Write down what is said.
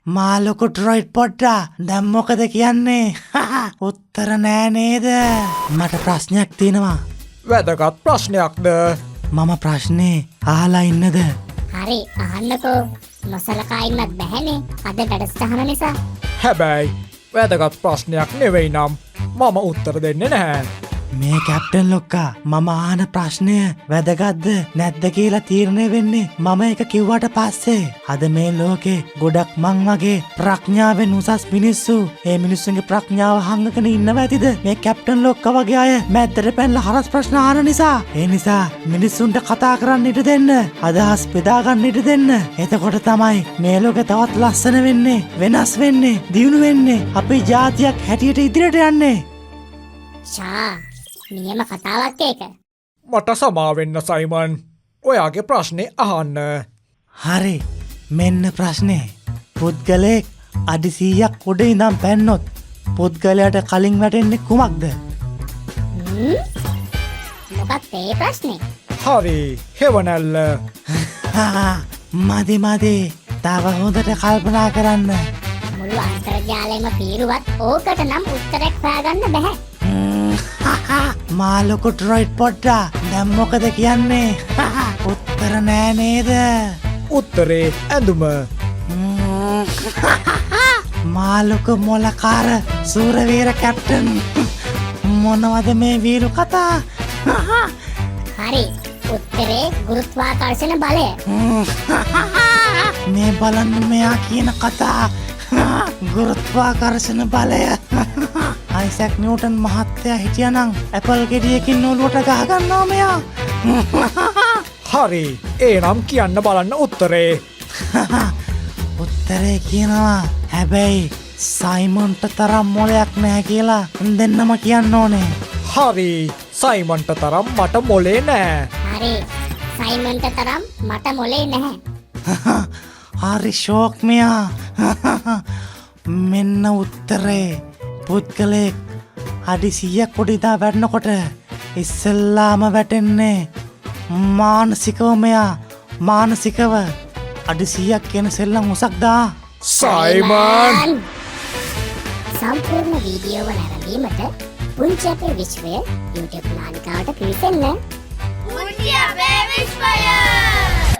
මාලොකු ඩ්‍රොයිඩ් පොඩ්ඩා දැන් මොකද කියන්නේ? උත්තර නෑ නේද? මට ප්‍රශ්නයක් තියෙනවා. වැදගත් ප්‍රශ්නයක්ද? මම ප්‍රශ්නේ අහලා ඉන්නද? හරි අහන්නකෝ. නොසලකා ඉන්නත් බැහැනේ අද වැඩසටහන නිසා. හැබැයි වැදගත් ප්‍රශ්නයක් නෙවෙයි නම් මම උත්තර දෙන්නේ නැහැ. මේ කැප්ටන් ලොක්කා මම අහන ප්‍රශ්නය වැදගත්ද නැද්ද කියලා තීරණය වෙන්නේ මම එක කිව්වට පස්සේ. අද මේ ලෝකේ ගොඩක් මං වගේ ප්‍රඥාවෙන් උසස් මිනිස්සු ඒ මිනිස්සුන්ගේ ප්‍රඥාව හංගගෙන ඉන්නව ඇතිද? මේ කැප්ටන් ලොක්කා වගේ අය මැද්දට පැනලා හරස් ප්‍රශ්න අහන නිසා. ඒ නිසා මිනිස්සුන්ට කතා කරන්න ඉඩ දෙන්න, අදහස් බෙදා ගන්න ඉඩ දෙන්න. එතකොට තමයි මේ ලෝකේ තවත් ලස්සන වෙන්නේ, වෙනස් වෙන්නේ, දියුණු වෙන්නේ, අපේ ජාතියක් හැටියට ඉදිරියට යන්නේ. ෂා නියම කතාවක් ඒක. මට සමාවෙන්න සයිමන්. ඔයාගේ ප්‍රශ්නේ අහන්න. හරි මෙන්න ප්‍රශ්නේ. පුද්ගලයෙක් අඩි 100ක් උඩ ඉඳන් පැන්නොත් පුද්ගලයාට කලින් වැටෙන්නේ කුමක්ද? මොකක්ද ඒ ප්‍රශ්නේ? හරි හෙවනැල්ල. මදි තව හොඳට කල්පනා කරන්න. මුළු අන්තර්ජාලයම පීරුවත් ඕකට නම් උත්තරයක් හොයාගන්න බැහැ. මාලොකු ඩ්‍රොයිඩ් පොඩ්ඩා දැන් මොකද කියන්නේ? උත්තර නෑ නේද? උත්තරේ ඇඳුම. මාලොකු මොලකාර සූරවීර කැප්ටන් මොනවද මේ වීරු කතා? හරි උත්තරේ ගුරුත්වාකර්ෂණ බලය. මේ බලන්න මෙයා කියන කතා. ගුරුත්වාකර්ෂණ බලය. අයිසැක් නිව්ටන් මහත්තයා හිටියනම් ඇපල් ගෙඩියකින් ඔලුවට ගහගන්නවා මෙයා. හරි ඒ නම් කියන්න බලන්න උත්තරේ. උත්තරේ කියනවා. හැබැයි සයිමන්ට තරම් මොලයක් නැහැ කියලා දෙන්නම කියන්න ඕනේ. හරි සයිමන්ට තරම් මට මොලේ නෑ. හරි සයිමන්ට තරම් මට මොලේ නැහැ. හරි ෂෝක් මෙයා. මෙන්න උත්තරේ. පුද්ගලයෙක් අඩි 100ක් උඩ ඉඳන් වැටෙනකොට ඉස්සෙල්ලාම වැටෙන්නේ මානසිකව මෙයා. මානසිකව අඩි 100ක් කියන සෙල්ලම් උසක්දා. සයිමන් සම්පූර්ණ වීඩියෝව නැරඹීමට පුංචි අපේ විශ්වය YouTube නාලිකාවට පිවිසෙන්න. පුංචි අපේ විශ්වය